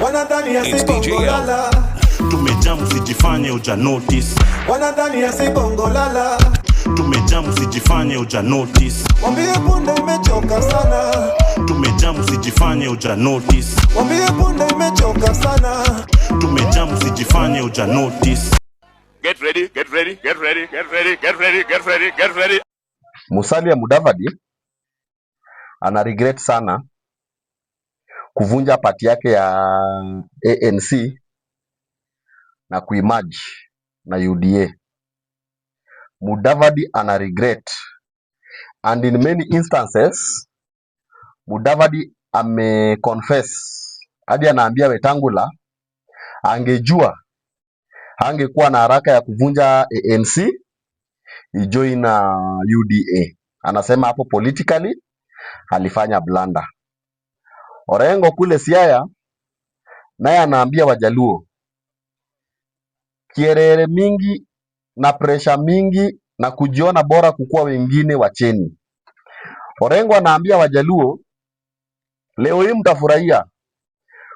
Wanadhani ya si bongo lala. Tumejamu sijifanye uja notice. Wanadhani ya si bongo lala. Tumejamu sijifanye uja notice. Wambie punde imechoka sana. Tumejamu sijifanye uja notice. Wambie punde imechoka sana. Tumejamu sijifanye uja notice. Get ready, get ready, get ready, get ready, get ready, get ready, get ready. Musalia Mudavadi ana regret sana kuvunja pati yake ya ANC na kuimerge na UDA. Mudavadi ana regret, and in many instances Mudavadi confess, hadi anaambia Wetangula angejua hangekuwa na haraka ya kuvunja ANC ijoin na UDA. Anasema hapo politically alifanya blunder. Orengo kule Siaya naye anaambia Wajaluo kierere mingi na pressure mingi na kujiona bora kukua wengine wacheni. Orengo anaambia Wajaluo leo hii mtafurahia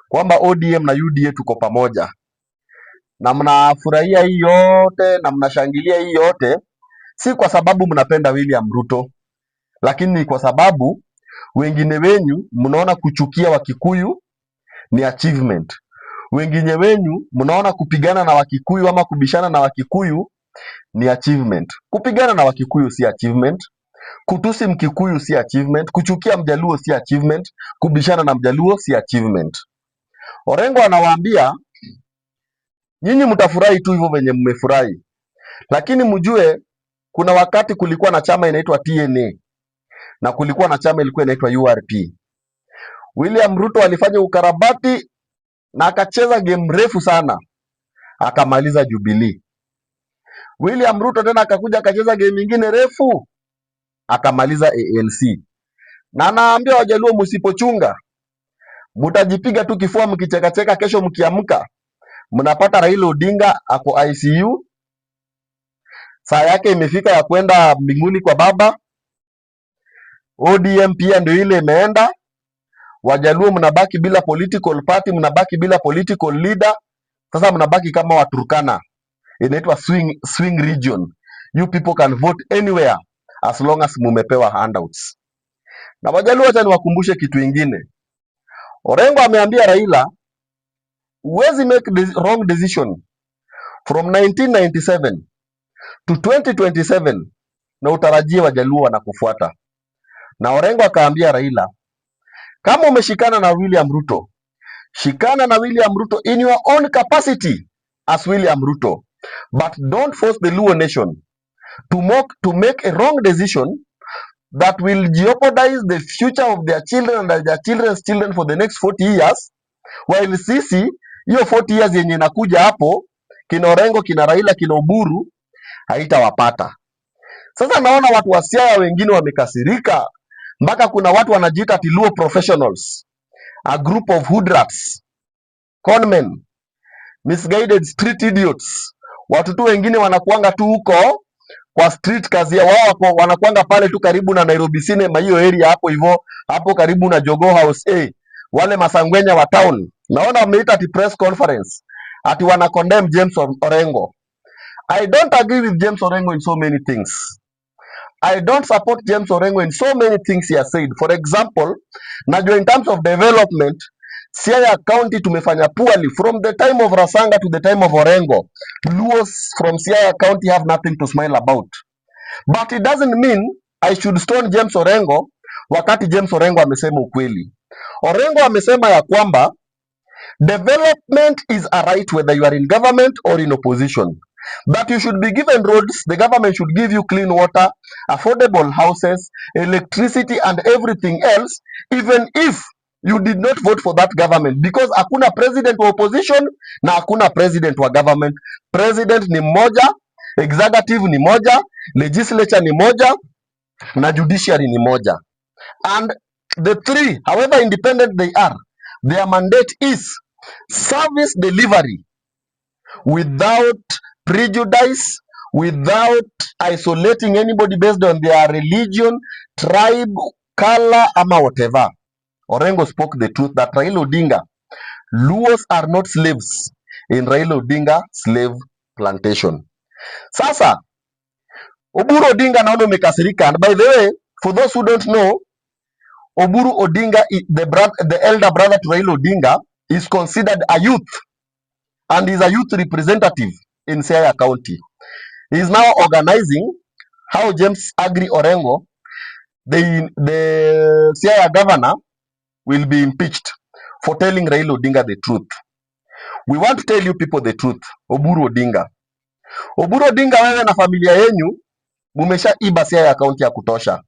kwamba ODM na UDA tuko pamoja, na mnafurahia hii yote na mnashangilia hii yote si kwa sababu mnapenda William Ruto, lakini ni kwa sababu wengine wenyu mnaona kuchukia Wakikuyu ni achievement. Wengine wenyu mnaona kupigana na Wakikuyu ama kubishana na Wakikuyu ni achievement. Kupigana na Wakikuyu si achievement. Kutusi Mkikuyu si achievement. Kuchukia Mjaluo si achievement. Kubishana na Mjaluo si achievement. Orengo anawaambia nyinyi mtafurahi tu hivyo venye mmefurahi, lakini mjue kuna wakati kulikuwa na chama inaitwa TNA na kulikuwa na chama ilikuwa inaitwa URP. William Ruto alifanya ukarabati na akacheza game refu sana akamaliza Jubilee. William Ruto tena akakuja akacheza game nyingine refu akamaliza ANC. Na anaambia Wajaluo msipochunga mtajipiga tu kifua mkicheka cheka, kesho mkiamka mnapata Raila Odinga ako ICU. Saa yake imefika ya kwenda mbinguni kwa Baba. ODM pia ndio ile imeenda. Wajaluo mnabaki bila political party, mnabaki bila political leader. Sasa mnabaki kama Waturkana. Inaitwa swing region. You people can vote anywhere as long as mumepewa handouts. Na Wajaluo acha niwakumbushe kitu kingine. Orengo ameambia Raila huwezi make wrong decision from 1997 to 2027 na utarajie Wajaluo wanakufuata. Na Orengo akaambia Raila, kama umeshikana na William Ruto, shikana na William Ruto in your own capacity as William Ruto, but don't force the Luo nation to make a wrong decision that will jeopardize the future of their children and their children's children for the next 40 years, while sisi hiyo 40 years yenye inakuja hapo kina Orengo, kina Raila, kina Oburu haitawapata. Sasa naona watu wa Siaya wengine wamekasirika, mpaka kuna watu wanajiita Luo professionals, a group of hoodrats, conmen, misguided street idiots. Watu tu wengine wanakuanga tu huko kwa street, kazi ya wao wanakuanga pale tu karibu na Nairobi Cinema, hiyo area hapo hivyo, hapo karibu na Jogoo House wale masangwenya wa town. Naona wameita press conference ati wana condemn James Orengo. I don't agree with James Orengo in so many things. I don't support James Orengo in so many things he has said. For example, najua in terms of development, Siaya County tumefanya poorly from the time of Rasanga to the time of Orengo. Luos from Siaya County have nothing to smile about. But it doesn't mean I should stone James Orengo wakati James Orengo amesema ukweli. Orengo amesema ya kwamba development is a right whether you are in government or in opposition. That you should be given roads, the government should give you clean water, affordable houses, electricity and everything else, even if you did not vote for that government, because hakuna president wa opposition na hakuna president wa government. President ni moja, executive ni moja, legislature ni moja, na judiciary ni moja. And the three, however independent they are, their mandate is service delivery without prejudice, without isolating anybody based on their religion, tribe, color, ama whatever. Orengo spoke the truth that Raila Odinga Luos are not slaves in Raila Odinga slave plantation. Sasa Oburu Odinga naona umekasirika. And by the way, for those who don't know, Oburu Odinga, the elder brother to Raila Odinga, is considered a youth and is a youth representative in Siaya County. He is now organizing how James Agri Orengo, the Siaya governor, will be impeached for telling Raila Odinga the truth. We want to tell you people the truth. Oburu Odinga, wewe na familia yenyu mumesha iba Siaya County ya kutosha.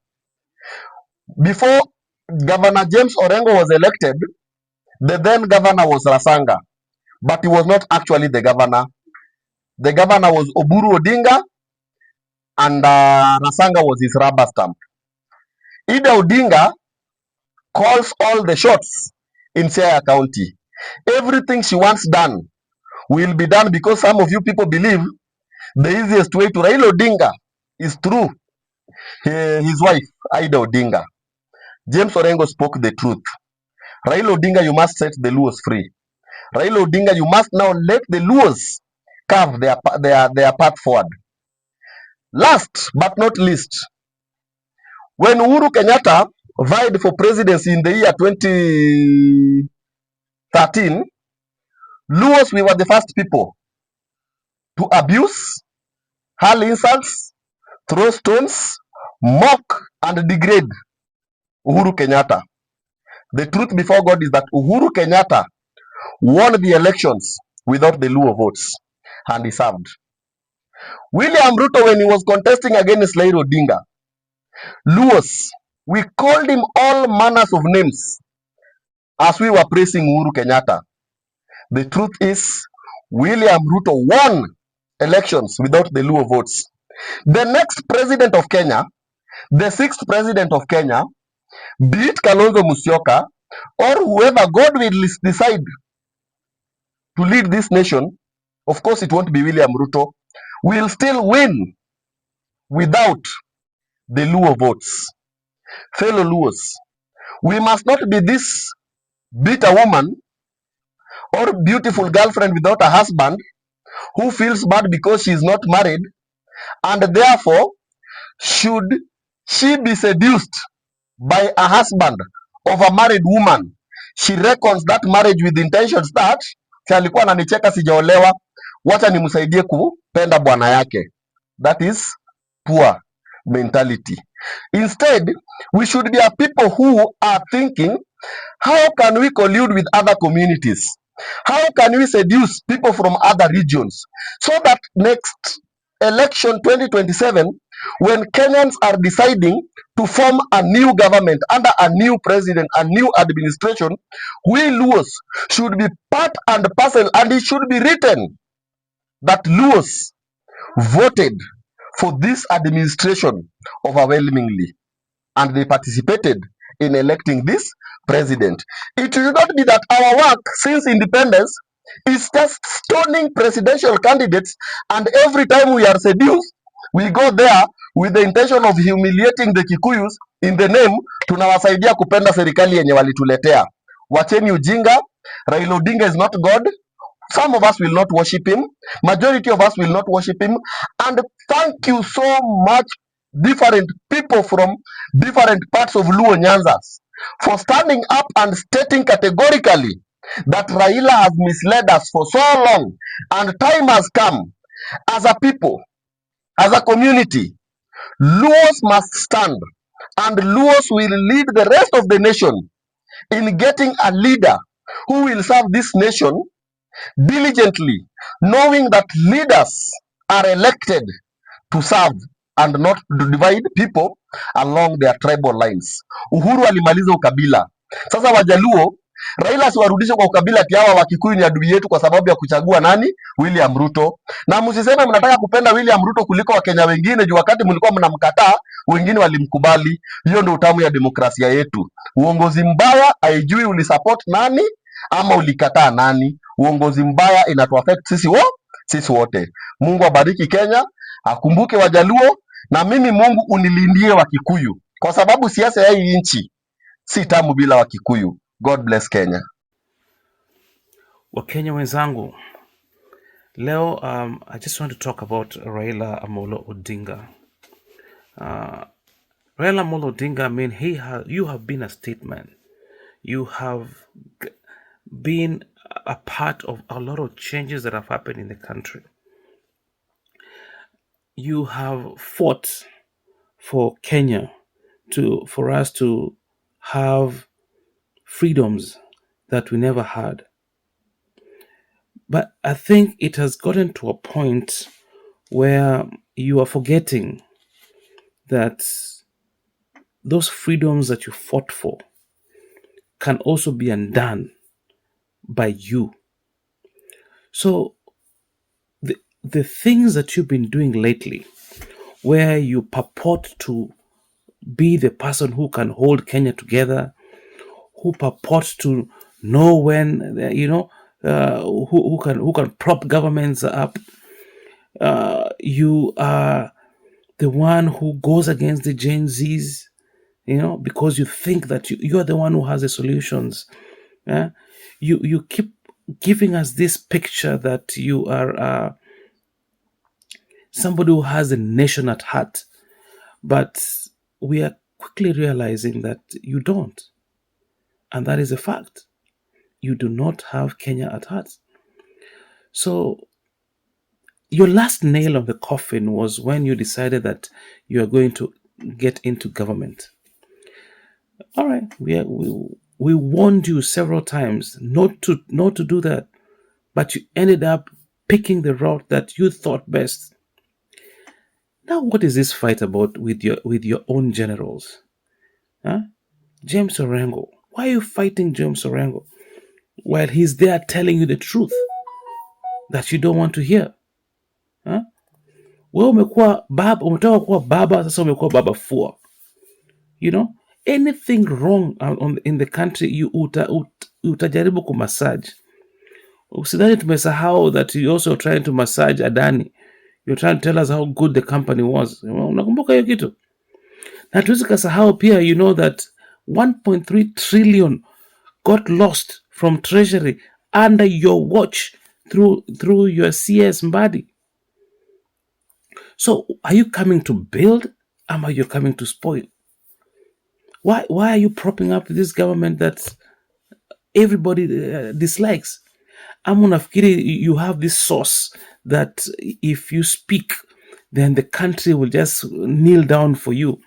Before Governor James Orengo was elected, the then governor was Rasanga, but he was not actually the governor. The governor was Oburu Odinga, and Rasanga was his rubber stamp. Ida Odinga calls all the shots in Siaya County. Everything she wants done will be done because some of you people believe the easiest way to Raila Odinga is through his wife, Ida Odinga. James Orengo spoke the truth. Raila Odinga, you must set the Luos free. Raila Odinga, you must now let the Luos carve their path forward. Last but not least, when Uhuru Kenyatta vied for presidency in the year 2013, Luos, we were the first people to abuse, hurl insults, throw stones, mock, and degrade Uhuru Kenyatta. The truth before God is that Uhuru Kenyatta won the elections without the Luo votes, and he served. William Ruto, when he was contesting against Raila Odinga, Luos, we called him all manners of names as we were praising Uhuru Kenyatta. The truth is, William Ruto won elections without the Luo votes. The next president of Kenya, the sixth president of Kenya, be it Kalonzo Musyoka or whoever God will decide to lead this nation, of course it won't be William Ruto, will still win without the Luo votes. Fellow Luos, we must not be this bitter woman or beautiful girlfriend without a husband who feels bad because she is not married, and therefore should she be seduced by a husband of a married woman, she reckons that marriage with intentions that alikuwa ananicheka sijaolewa, wacha nimsaidie kupenda bwana yake. That is poor mentality. Instead, we should be a people who are thinking, how can we collude with other communities? How can we seduce people from other regions so that next election 2027, when Kenyans are deciding to form a new government under a new president, a new administration, we Luos should be part and parcel, and it should be written that Luos voted for this administration overwhelmingly, and they participated in electing this president. It should not be that our work since independence is just stoning presidential candidates, and every time we are seduced, we go there with the intention of humiliating the Kikuyus in the name tunawasaidia kupenda serikali yenye walituletea. Wacheni ujinga. Raila Odinga is not God. Some of us will not worship him. Majority of us will not worship him. And thank you so much, different people from different parts of Luo Nyanzas, for standing up and stating categorically that Raila has misled us for so long, and time has come. As a people, as a community, Luos must stand, and Luos will lead the rest of the nation in getting a leader who will serve this nation diligently, knowing that leaders are elected to serve and not to divide people along their tribal lines. Uhuru alimaliza ukabila. Sasa Wajaluo, Raila siwarudishe kwa ukabila ati hawa Wakikuyu ni adui yetu kwa sababu ya kuchagua nani? William Ruto. Na msiseme mnataka kupenda William Ruto kuliko Wakenya wengine juu wakati mlikuwa mnamkataa, wengine walimkubali. Hiyo ndio utamu ya demokrasia yetu. Uongozi mbaya haijui ulisupport nani ama ulikataa nani. Uongozi mbaya inatuaffect sisi wote. Mungu abariki Kenya, akumbuke Wajaluo, na mimi Mungu unilindie Wakikuyu, kwa sababu siasa ya hii nchi si tamu bila Wakikuyu. God bless Kenya. Wakenya wenzangu, leo I just want to talk about Raila Amolo Odinga. Raila Amolo Odinga, I mean, you have been a statesman. You have been a part of a lot of changes that have happened in the country. You have fought for Kenya for us to have freedoms that we never had. But I think it has gotten to a point where you are forgetting that those freedoms that you fought for can also be undone by you. So the things that you've been doing lately, where you purport to be the person who can hold Kenya together, who purport to know when who can prop governments up. You are the one who goes against the Gen Zs, because you think that you are the one who has the solutions. Yeah? You keep giving us this picture that you are somebody who has the nation at heart, but we are quickly realizing that you don't, and that is a fact. You do not have Kenya at heart. So your last nail on the coffin was when you decided that you are going to get into government. All right, we warned you several times not to do that, but you ended up picking the route that you thought best. Now, what is this fight about with your own generals? Huh? James Orengo. Why are you fighting James Orengo while he's there telling you the truth that you don't want to hear? Huh? Wewe umekuwa baba, umetoka kuwa baba, sasa umekuwa baba fua. Anything wrong in the country you utajaribu kumassage. Usidhani tumesahau that you also trying to massage Adani. You're trying to tell us how good the company was. Unakumbuka hiyo kitu? Na tuwezi kasahau pia, that 1.3 trillion got lost from treasury under your watch through your CS Mbadi. So are you coming to build, or are you coming to spoil? Why are you propping up this government that everybody dislikes? Nafikiri you have this source that if you speak, then the country will just kneel down for you.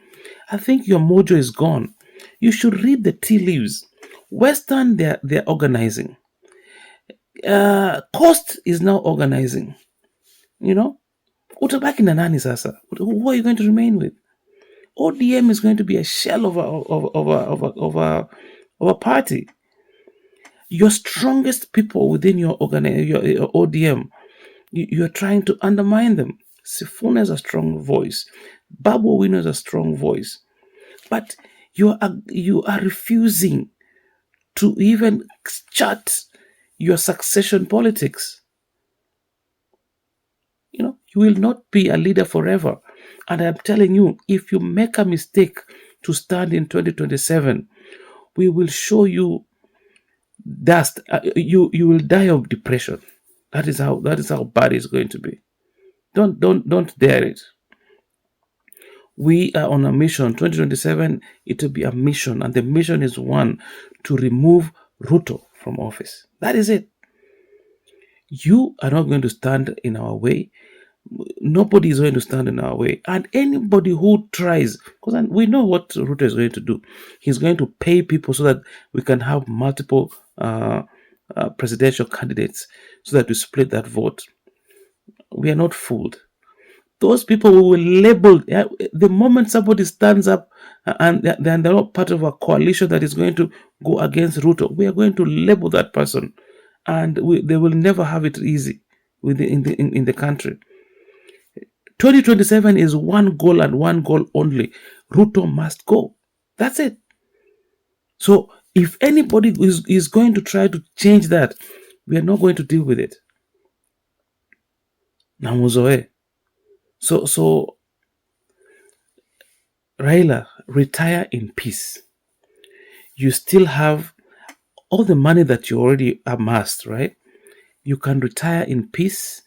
I think your mojo is gone. You should read the tea leaves. Western, they're organizing. Coast is now organizing. Utabaki na nani sasa? Who are you going to remain with? ODM is going to be a shell of a party. Your strongest people within your ODM, you're trying to undermine them. Sifuna is a strong voice. Babu Owino is a strong voice. But you are refusing to even chart your succession politics. You will not be a leader forever. And I'm telling you, if you make a mistake to stand in 2027, we will show you dust. You will die of depression. That is how bad it's going to be. Don't dare it. We are on a mission. 2027, it will be a mission, and the mission is one: to remove Ruto from office. That is it. You are not going to stand in our way. Nobody is going to stand in our way. And anybody who tries, because we know what Ruto is going to do. He's going to pay people so that we can have multiple presidential candidates so that we split that vote. We are not fooled. Those people who will label, the moment somebody stands up and they're not part of a coalition that is going to go against Ruto, we are going to label that person, and they will never have it easy in the country. 2027 is one goal and one goal only. Ruto must go. That's it. So if anybody is going to try to change that, we are not going to deal with it. Namuzoe. So Raila, retire in peace. You still have all the money that you already amassed, right? you can retire in peace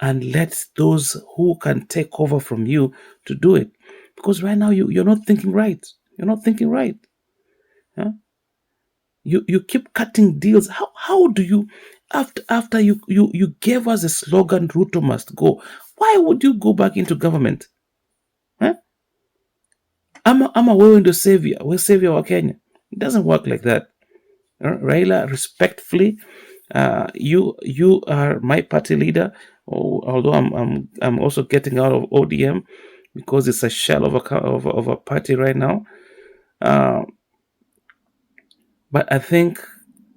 and let those who can take over from you to do it. Because right now you're not thinking right. You're not thinking right. Huh? You keep cutting deals. How do you, after you gave us a slogan, Ruto must go, why would you go back into government? Huh? I'm willing to savior. We're savior of Kenya. It doesn't work like that. Raila, respectfully, you are my party leader. Although I'm also getting out of ODM because it's a shell of a party right now. But I think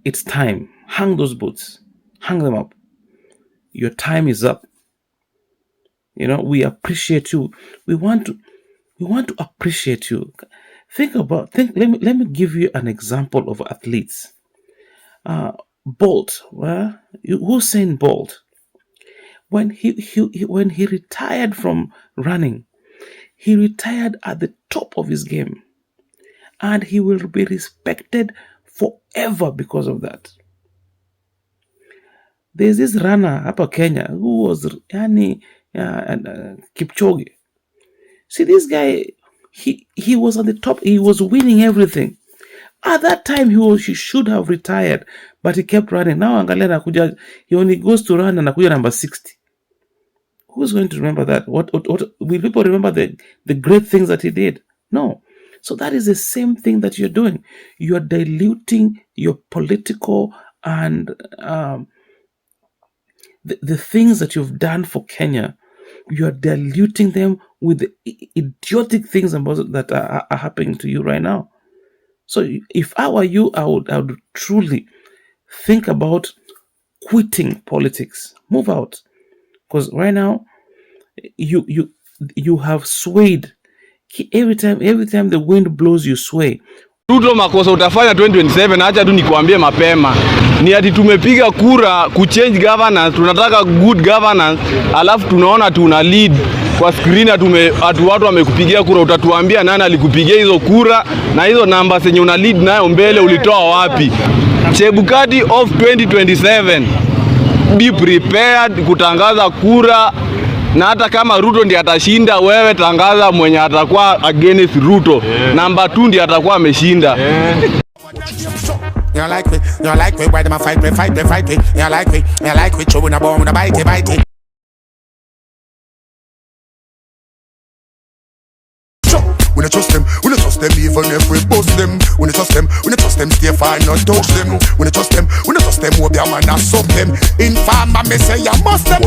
it's time. Hang those boots. Hang them up. Your time is up. We appreciate you. We want to appreciate you. Let me give you an example of athletes. Bolt, Usain Bolt. When he retired from running, he retired at the top of his game, and he will be respected forever because of that. There's this runner up Kenya who was Kipchoge. See, this guy, he was on the top. He was winning everything. At that time, he should have retired, but he kept running. Now angalia he only goes to run and anakuja number 60. Who's going to remember that? What will people remember the great things that he did? No. So that is the same thing that you're doing. You're diluting your political and the things that you've done for Kenya. You're diluting them with the idiotic things that are happening to you right now. So if I were you, I would truly think about quitting politics. Move out. Because right now, you have swayed. Every time the wind blows, you sway. Ruto, makosa utafanya 2027, acha tu nikuambie mapema. Ni ati tumepiga kura kuchange governance, tunataka good governance, alafu tunaona tuna lead kwa screen watu wamekupigia kura, utatuambia nani alikupigia hizo kura na hizo namba zenye una lead nayo mbele ulitoa wapi? Chebukati of 2027. Be prepared kutangaza kura, na hata kama Ruto ndiye atashinda, wewe tangaza mwenye atakuwa against Ruto. Number 2 ndiye atakuwa ameshinda. You like me, why them a fight me? You like me, chewing a bomb, bite it. We don't trust them, even if we bust them. We don't trust them, stay fine, not touch them. We don't trust them, hope their man not sub them. Informer, me say you must them.